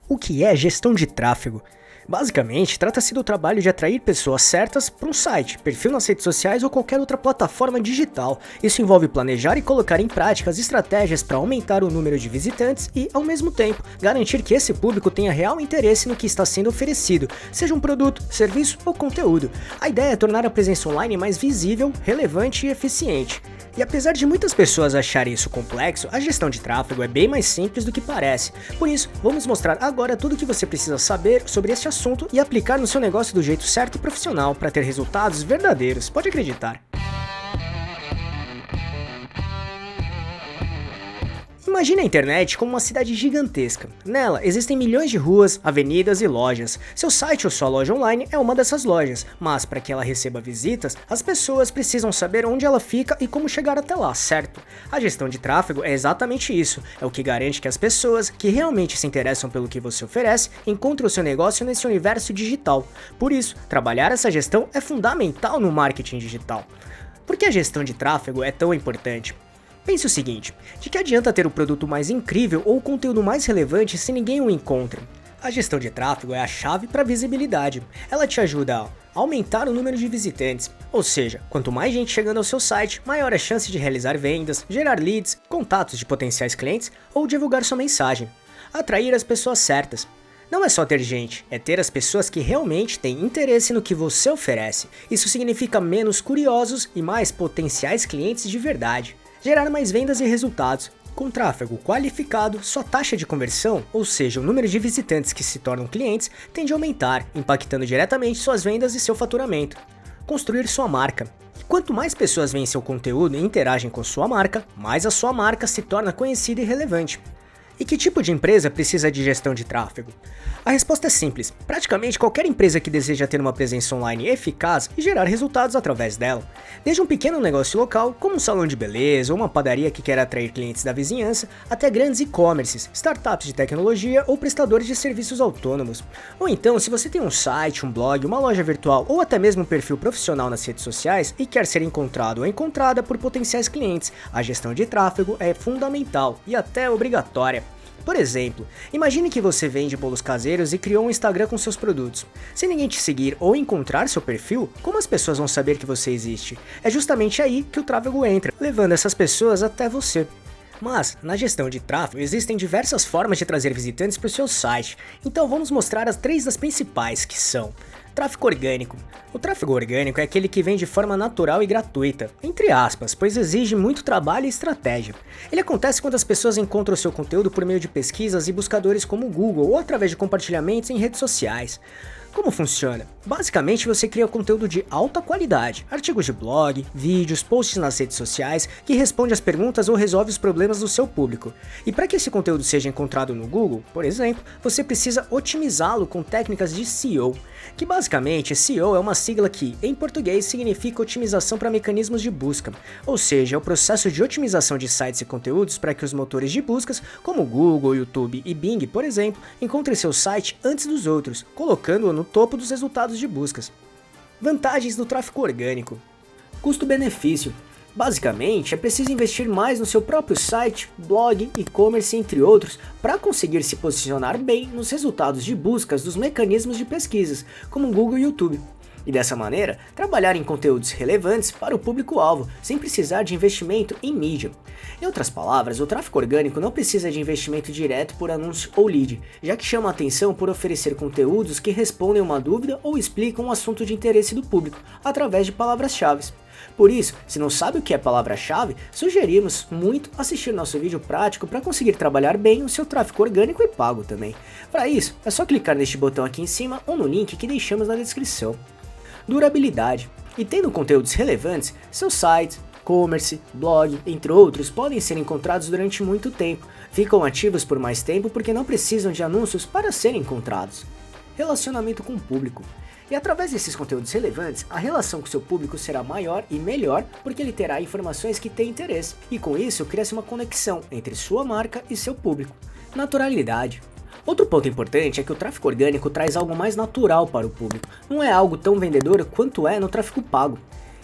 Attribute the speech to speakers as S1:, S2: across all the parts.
S1: O que é gestão de tráfego? Basicamente, trata-se do trabalho de atrair pessoas certas para um site, perfil nas redes sociais ou qualquer outra plataforma digital. Isso envolve planejar e colocar em prática as estratégias para aumentar o número de visitantes e, ao mesmo tempo, garantir que esse público tenha real interesse no que está sendo oferecido, seja um produto, serviço ou conteúdo. A ideia é tornar a presença online mais visível, relevante e eficiente. E apesar de muitas pessoas acharem isso complexo, a gestão de tráfego é bem mais simples do que parece. Por isso, vamos mostrar agora tudo o que você precisa saber sobre este assunto e aplicar no seu negócio do jeito certo e profissional para ter resultados verdadeiros. Pode acreditar. Imagine a internet como uma cidade gigantesca. Nela existem milhões de ruas, avenidas e lojas. Seu site ou sua loja online é uma dessas lojas, mas para que ela receba visitas, as pessoas precisam saber onde ela fica e como chegar até lá, certo? A gestão de tráfego é exatamente isso, é o que garante que as pessoas que realmente se interessam pelo que você oferece encontrem o seu negócio nesse universo digital. Por isso, trabalhar essa gestão é fundamental no marketing digital. Por que a gestão de tráfego é tão importante? Pense o seguinte, de que adianta ter o produto mais incrível ou o conteúdo mais relevante se ninguém o encontra? A gestão de tráfego é a chave para a visibilidade. Ela te ajuda a aumentar o número de visitantes, ou seja, quanto mais gente chegando ao seu site, maior a chance de realizar vendas, gerar leads, contatos de potenciais clientes ou divulgar sua mensagem. Atrair as pessoas certas. Não é só ter gente, é ter as pessoas que realmente têm interesse no que você oferece. Isso significa menos curiosos e mais potenciais clientes de verdade. Gerar mais vendas e resultados. Com tráfego qualificado, sua taxa de conversão, ou seja, o número de visitantes que se tornam clientes, tende a aumentar, impactando diretamente suas vendas e seu faturamento. Construir sua marca. Quanto mais pessoas veem seu conteúdo e interagem com sua marca, mais a sua marca se torna conhecida e relevante. E que tipo de empresa precisa de gestão de tráfego? A resposta é simples, praticamente qualquer empresa que deseja ter uma presença online eficaz e gerar resultados através dela. Desde um pequeno negócio local, como um salão de beleza ou uma padaria que quer atrair clientes da vizinhança, até grandes e-commerces, startups de tecnologia ou prestadores de serviços autônomos. Ou então, se você tem um site, um blog, uma loja virtual ou até mesmo um perfil profissional nas redes sociais e quer ser encontrado ou encontrada por potenciais clientes, a gestão de tráfego é fundamental e até obrigatória. Por exemplo, imagine que você vende bolos caseiros e criou um Instagram com seus produtos. Se ninguém te seguir ou encontrar seu perfil, como as pessoas vão saber que você existe? É justamente aí que o tráfego entra, levando essas pessoas até você. Mas, na gestão de tráfego, existem diversas formas de trazer visitantes para o seu site, então vamos mostrar as 3 das principais, que são: tráfego orgânico. O tráfego orgânico é aquele que vem de forma natural e gratuita, entre aspas, pois exige muito trabalho e estratégia. Ele acontece quando as pessoas encontram o seu conteúdo por meio de pesquisas e buscadores como o Google ou através de compartilhamentos em redes sociais. Como funciona? Basicamente, você cria conteúdo de alta qualidade, artigos de blog, vídeos, posts nas redes sociais, que responde às perguntas ou resolve os problemas do seu público. E para que esse conteúdo seja encontrado no Google, por exemplo, você precisa otimizá-lo com técnicas de SEO, que basicamente SEO é uma sigla que, em português, significa otimização para mecanismos de busca, ou seja, é o processo de otimização de sites e conteúdos para que os motores de buscas, como Google, YouTube e Bing, por exemplo, encontrem seu site antes dos outros, colocando-o no topo dos resultados de buscas. Vantagens do tráfego orgânico. Custo-benefício. Basicamente, é preciso investir mais no seu próprio site, blog, e-commerce, entre outros, para conseguir se posicionar bem nos resultados de buscas dos mecanismos de pesquisas, como Google e YouTube. E dessa maneira, trabalhar em conteúdos relevantes para o público-alvo, sem precisar de investimento em mídia. Em outras palavras, o tráfego orgânico não precisa de investimento direto por anúncio ou lead, já que chama a atenção por oferecer conteúdos que respondem uma dúvida ou explicam um assunto de interesse do público, através de palavras-chave. Por isso, se não sabe o que é palavra-chave, sugerimos muito assistir nosso vídeo prático para conseguir trabalhar bem o seu tráfego orgânico e pago também. Para isso, é só clicar neste botão aqui em cima ou no link que deixamos na descrição. Durabilidade. E tendo conteúdos relevantes, seu site, e-commerce, blog, entre outros, podem ser encontrados durante muito tempo. Ficam ativos por mais tempo porque não precisam de anúncios para serem encontrados. Relacionamento com o público. E através desses conteúdos relevantes, a relação com seu público será maior e melhor porque ele terá informações que têm interesse. E com isso, cria-se uma conexão entre sua marca e seu público. Naturalidade. Outro ponto importante é que o tráfego orgânico traz algo mais natural para o público, não é algo tão vendedor quanto é no tráfego pago.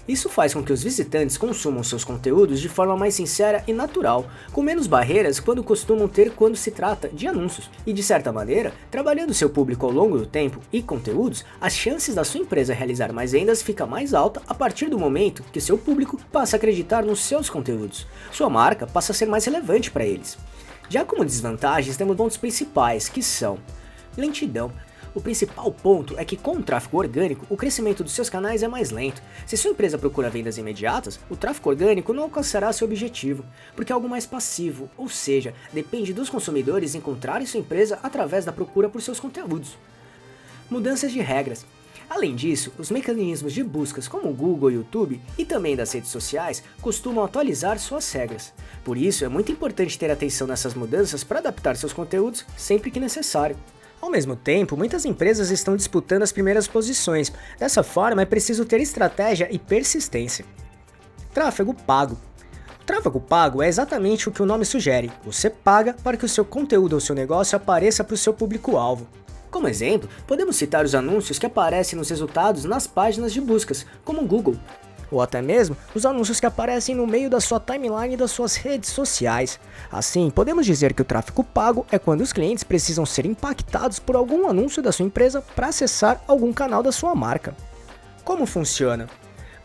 S1: Isso faz com que os visitantes consumam seus conteúdos de forma mais sincera e natural, com menos barreiras quando costumam ter quando se trata de anúncios. E de certa maneira, trabalhando seu público ao longo do tempo e conteúdos, as chances da sua empresa realizar mais vendas fica mais alta a partir do momento que seu público passa a acreditar nos seus conteúdos. Sua marca passa a ser mais relevante para eles. Já como desvantagens, temos pontos principais, que são lentidão. O principal ponto é que com o tráfego orgânico, o crescimento dos seus canais é mais lento. Se sua empresa procura vendas imediatas, o tráfego orgânico não alcançará seu objetivo, porque é algo mais passivo, ou seja, depende dos consumidores encontrarem sua empresa através da procura por seus conteúdos. Mudanças de regras. Além disso, os mecanismos de buscas como o Google e o YouTube e também das redes sociais costumam atualizar suas regras. Por isso, é muito importante ter atenção nessas mudanças para adaptar seus conteúdos sempre que necessário. Ao mesmo tempo, muitas empresas estão disputando as primeiras posições. Dessa forma, é preciso ter estratégia e persistência. Tráfego pago. O tráfego pago é exatamente o que o nome sugere. Você paga para que o seu conteúdo ou seu negócio apareça para o seu público-alvo. Como exemplo, podemos citar os anúncios que aparecem nos resultados nas páginas de buscas, como o Google, ou até mesmo os anúncios que aparecem no meio da sua timeline das suas redes sociais. Assim, podemos dizer que o tráfego pago é quando os clientes precisam ser impactados por algum anúncio da sua empresa para acessar algum canal da sua marca. Como funciona?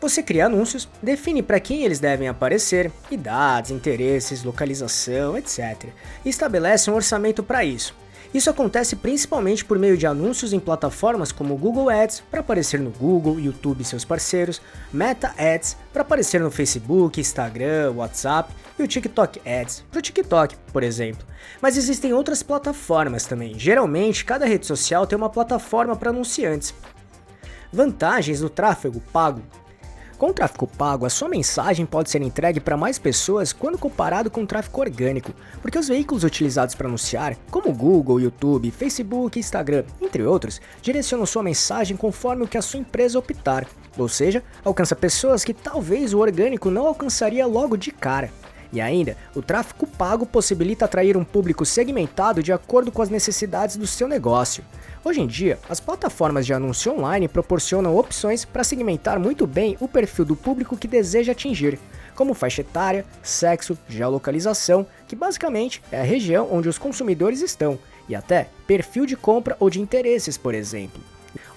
S1: Você cria anúncios, define para quem eles devem aparecer, idades, interesses, localização, etc. e estabelece um orçamento para isso. Isso acontece principalmente por meio de anúncios em plataformas como o Google Ads, para aparecer no Google, YouTube e seus parceiros, Meta Ads, para aparecer no Facebook, Instagram, WhatsApp, e o TikTok Ads, para o TikTok, por exemplo. Mas existem outras plataformas também. Geralmente, cada rede social tem uma plataforma para anunciantes. Vantagens do tráfego pago. Com o tráfego pago, a sua mensagem pode ser entregue para mais pessoas quando comparado com o tráfego orgânico, porque os veículos utilizados para anunciar, como Google, YouTube, Facebook, Instagram, entre outros, direcionam sua mensagem conforme o que a sua empresa optar, ou seja, alcança pessoas que talvez o orgânico não alcançaria logo de cara. E ainda, o tráfego pago possibilita atrair um público segmentado de acordo com as necessidades do seu negócio. Hoje em dia, as plataformas de anúncio online proporcionam opções para segmentar muito bem o perfil do público que deseja atingir, como faixa etária, sexo, geolocalização, que basicamente é a região onde os consumidores estão, e até perfil de compra ou de interesses, por exemplo.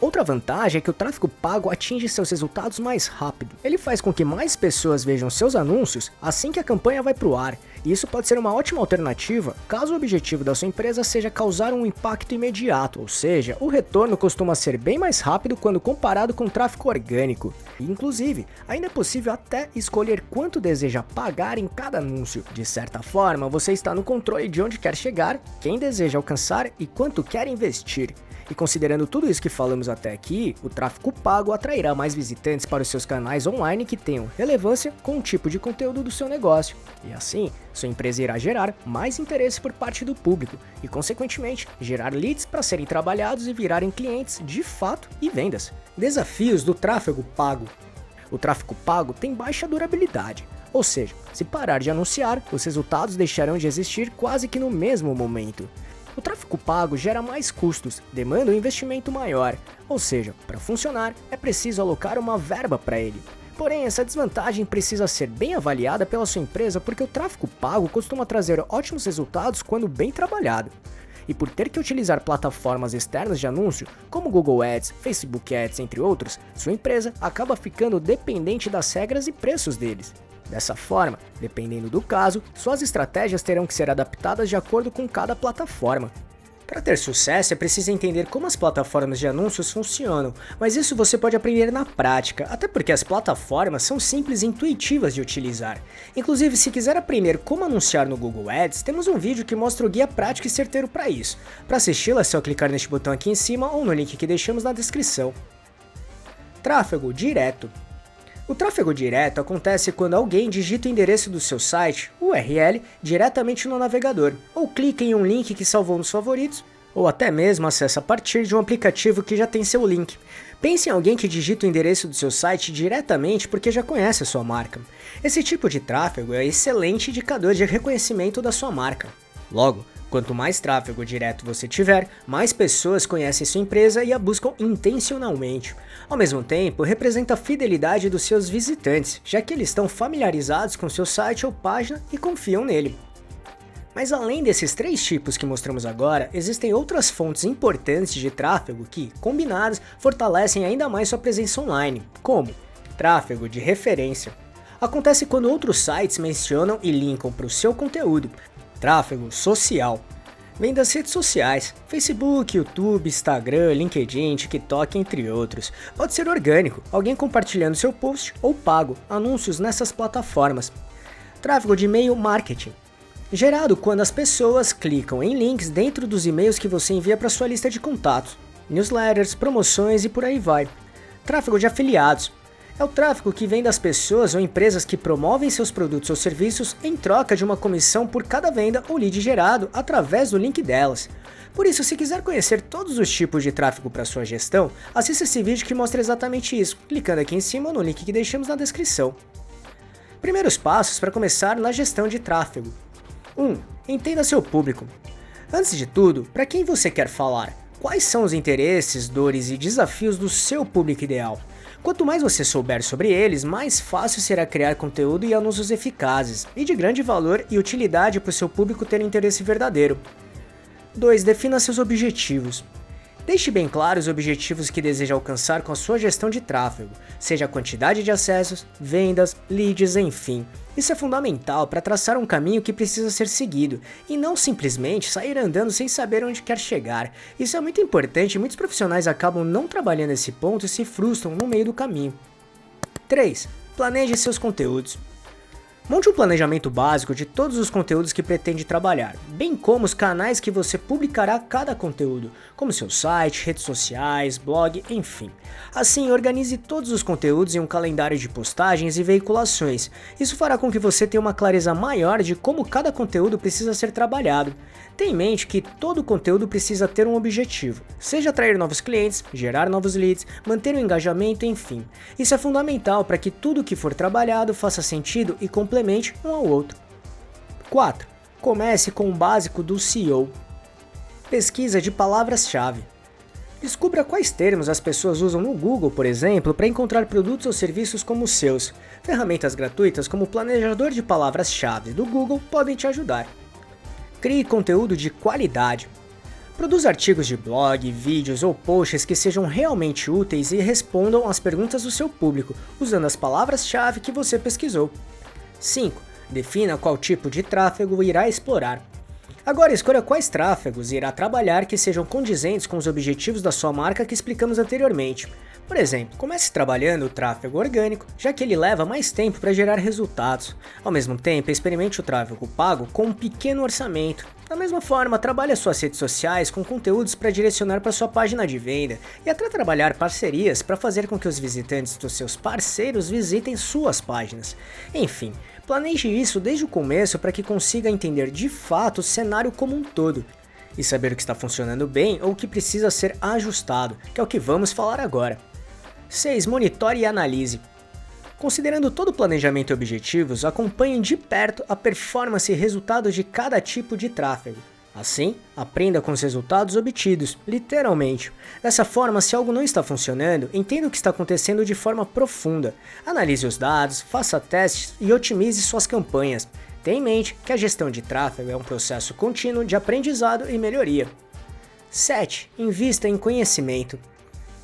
S1: Outra vantagem é que o tráfego pago atinge seus resultados mais rápido. Ele faz com que mais pessoas vejam seus anúncios assim que a campanha vai para o ar, e isso pode ser uma ótima alternativa caso o objetivo da sua empresa seja causar um impacto imediato, ou seja, o retorno costuma ser bem mais rápido quando comparado com o tráfego orgânico. Inclusive, ainda é possível até escolher quanto deseja pagar em cada anúncio. De certa forma, você está no controle de onde quer chegar, quem deseja alcançar e quanto quer investir. E considerando tudo isso que falamos até aqui, o tráfego pago atrairá mais visitantes para os seus canais online que tenham relevância com o tipo de conteúdo do seu negócio. E assim, sua empresa irá gerar mais interesse por parte do público e, consequentemente, gerar leads para serem trabalhados e virarem clientes de fato e vendas. Desafios do tráfego pago. O tráfego pago tem baixa durabilidade. Ou seja, se parar de anunciar, os resultados deixarão de existir quase que no mesmo momento. O tráfego pago gera mais custos, demanda um investimento maior, ou seja, para funcionar é preciso alocar uma verba para ele. Porém, essa desvantagem precisa ser bem avaliada pela sua empresa porque o tráfego pago costuma trazer ótimos resultados quando bem trabalhado. E por ter que utilizar plataformas externas de anúncio, como Google Ads, Facebook Ads, entre outros, sua empresa acaba ficando dependente das regras e preços deles. Dessa forma, dependendo do caso, suas estratégias terão que ser adaptadas de acordo com cada plataforma. Para ter sucesso é preciso entender como as plataformas de anúncios funcionam, mas isso você pode aprender na prática, até porque as plataformas são simples e intuitivas de utilizar. Inclusive, se quiser aprender como anunciar no Google Ads, temos um vídeo que mostra o guia prático e certeiro para isso. Para assisti-lo é só clicar neste botão aqui em cima ou no link que deixamos na descrição. Tráfego direto. O tráfego direto acontece quando alguém digita o endereço do seu site, URL, diretamente no navegador, ou clica em um link que salvou nos favoritos, ou até mesmo acessa a partir de um aplicativo que já tem seu link. Pense em alguém que digita o endereço do seu site diretamente porque já conhece a sua marca. Esse tipo de tráfego é um excelente indicador de reconhecimento da sua marca. Logo, Quanto mais tráfego direto você tiver, mais pessoas conhecem sua empresa e a buscam intencionalmente. Ao mesmo tempo, representa a fidelidade dos seus visitantes, já que eles estão familiarizados com seu site ou página e confiam nele. Mas além desses 3 tipos que mostramos agora, existem outras fontes importantes de tráfego que, combinadas, fortalecem ainda mais sua presença online, como tráfego de referência. Acontece quando outros sites mencionam e linkam para o seu conteúdo. Tráfego social. Vem das redes sociais, Facebook, YouTube, Instagram, LinkedIn, TikTok, entre outros. Pode ser orgânico, alguém compartilhando seu post, ou pago, anúncios nessas plataformas. Tráfego de e-mail marketing. Gerado quando as pessoas clicam em links dentro dos e-mails que você envia para sua lista de contatos, newsletters, promoções e por aí vai. Tráfego de afiliados. É o tráfego que vem das pessoas ou empresas que promovem seus produtos ou serviços em troca de uma comissão por cada venda ou lead gerado através do link delas. Por isso, se quiser conhecer todos os tipos de tráfego para sua gestão, assista esse vídeo que mostra exatamente isso, clicando aqui em cima ou no link que deixamos na descrição. Primeiros passos para começar na gestão de tráfego. 1. Entenda seu público. Antes de tudo, para quem você quer falar? Quais são os interesses, dores e desafios do seu público ideal? Quanto mais você souber sobre eles, mais fácil será criar conteúdo e anúncios eficazes, e de grande valor e utilidade para o seu público ter interesse verdadeiro. 2. Defina seus objetivos. Deixe bem claro os objetivos que deseja alcançar com a sua gestão de tráfego, seja a quantidade de acessos, vendas, leads, enfim. Isso é fundamental para traçar um caminho que precisa ser seguido, e não simplesmente sair andando sem saber onde quer chegar. Isso é muito importante e muitos profissionais acabam não trabalhando esse ponto e se frustram no meio do caminho. 3. Planeje seus conteúdos. Monte um planejamento básico de todos os conteúdos que pretende trabalhar, bem como os canais que você publicará cada conteúdo, como seu site, redes sociais, blog, enfim. Assim, organize todos os conteúdos em um calendário de postagens e veiculações. Isso fará com que você tenha uma clareza maior de como cada conteúdo precisa ser trabalhado. Tenha em mente que todo conteúdo precisa ter um objetivo, seja atrair novos clientes, gerar novos leads, manter o engajamento, enfim. Isso é fundamental para que tudo que for trabalhado faça sentido e complemente um ao outro. 4. Comece com o básico do SEO. Pesquisa de palavras-chave. Descubra quais termos as pessoas usam no Google, por exemplo, para encontrar produtos ou serviços como os seus. Ferramentas gratuitas como o planejador de palavras-chave do Google podem te ajudar. Crie conteúdo de qualidade. Produza artigos de blog, vídeos ou posts que sejam realmente úteis e respondam às perguntas do seu público, usando as palavras-chave que você pesquisou. 5. Defina qual tipo de tráfego irá explorar. Agora escolha quais tráfegos irá trabalhar que sejam condizentes com os objetivos da sua marca que explicamos anteriormente. Por exemplo, comece trabalhando o tráfego orgânico, já que ele leva mais tempo para gerar resultados. Ao mesmo tempo, experimente o tráfego pago com um pequeno orçamento. Da mesma forma, trabalhe as suas redes sociais com conteúdos para direcionar para sua página de venda e até trabalhar parcerias para fazer com que os visitantes dos seus parceiros visitem suas páginas. Enfim, planeje isso desde o começo para que consiga entender de fato o cenário como um todo e saber o que está funcionando bem ou o que precisa ser ajustado, que é o que vamos falar agora. 6. Monitore e analise. Considerando todo o planejamento e objetivos, acompanhe de perto a performance e resultados de cada tipo de tráfego. Assim, aprenda com os resultados obtidos, literalmente. Dessa forma, se algo não está funcionando, entenda o que está acontecendo de forma profunda. Analise os dados, faça testes e otimize suas campanhas. Tenha em mente que a gestão de tráfego é um processo contínuo de aprendizado e melhoria. 7. Invista em conhecimento.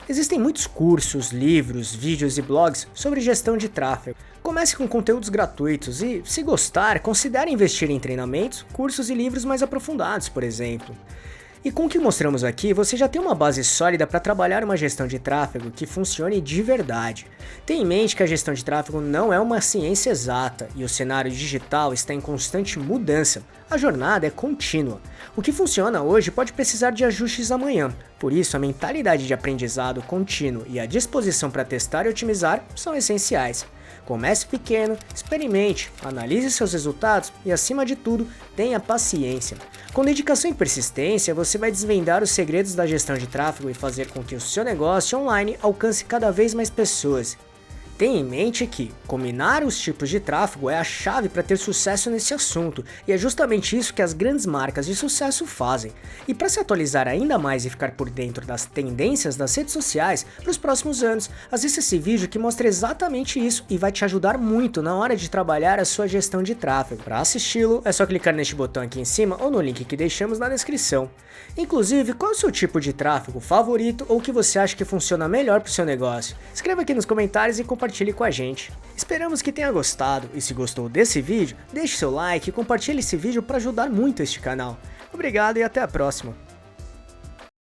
S1: Existem muitos cursos, livros, vídeos e blogs sobre gestão de tráfego. Comece com conteúdos gratuitos e, se gostar, considere investir em treinamentos, cursos e livros mais aprofundados, por exemplo. E com o que mostramos aqui, você já tem uma base sólida para trabalhar uma gestão de tráfego que funcione de verdade. Tenha em mente que a gestão de tráfego não é uma ciência exata e o cenário digital está em constante mudança. A jornada é contínua. O que funciona hoje pode precisar de ajustes amanhã. Por isso, a mentalidade de aprendizado contínuo e a disposição para testar e otimizar são essenciais. Comece pequeno, experimente, analise seus resultados e, acima de tudo, tenha paciência. Com dedicação e persistência, você vai desvendar os segredos da gestão de tráfego e fazer com que o seu negócio online alcance cada vez mais pessoas. Tenha em mente que combinar os tipos de tráfego é a chave para ter sucesso nesse assunto, e é justamente isso que as grandes marcas de sucesso fazem. E para se atualizar ainda mais e ficar por dentro das tendências das redes sociais para os próximos anos, assista esse vídeo que mostra exatamente isso e vai te ajudar muito na hora de trabalhar a sua gestão de tráfego. Para assisti-lo, é só clicar neste botão aqui em cima ou no link que deixamos na descrição. Inclusive, qual é o seu tipo de tráfego favorito ou que você acha que funciona melhor para o seu negócio? Escreva aqui nos comentários e compartilhe com a gente. Esperamos que tenha gostado e se gostou desse vídeo, deixe seu like e compartilhe esse vídeo para ajudar muito este canal. Obrigado e até a próxima.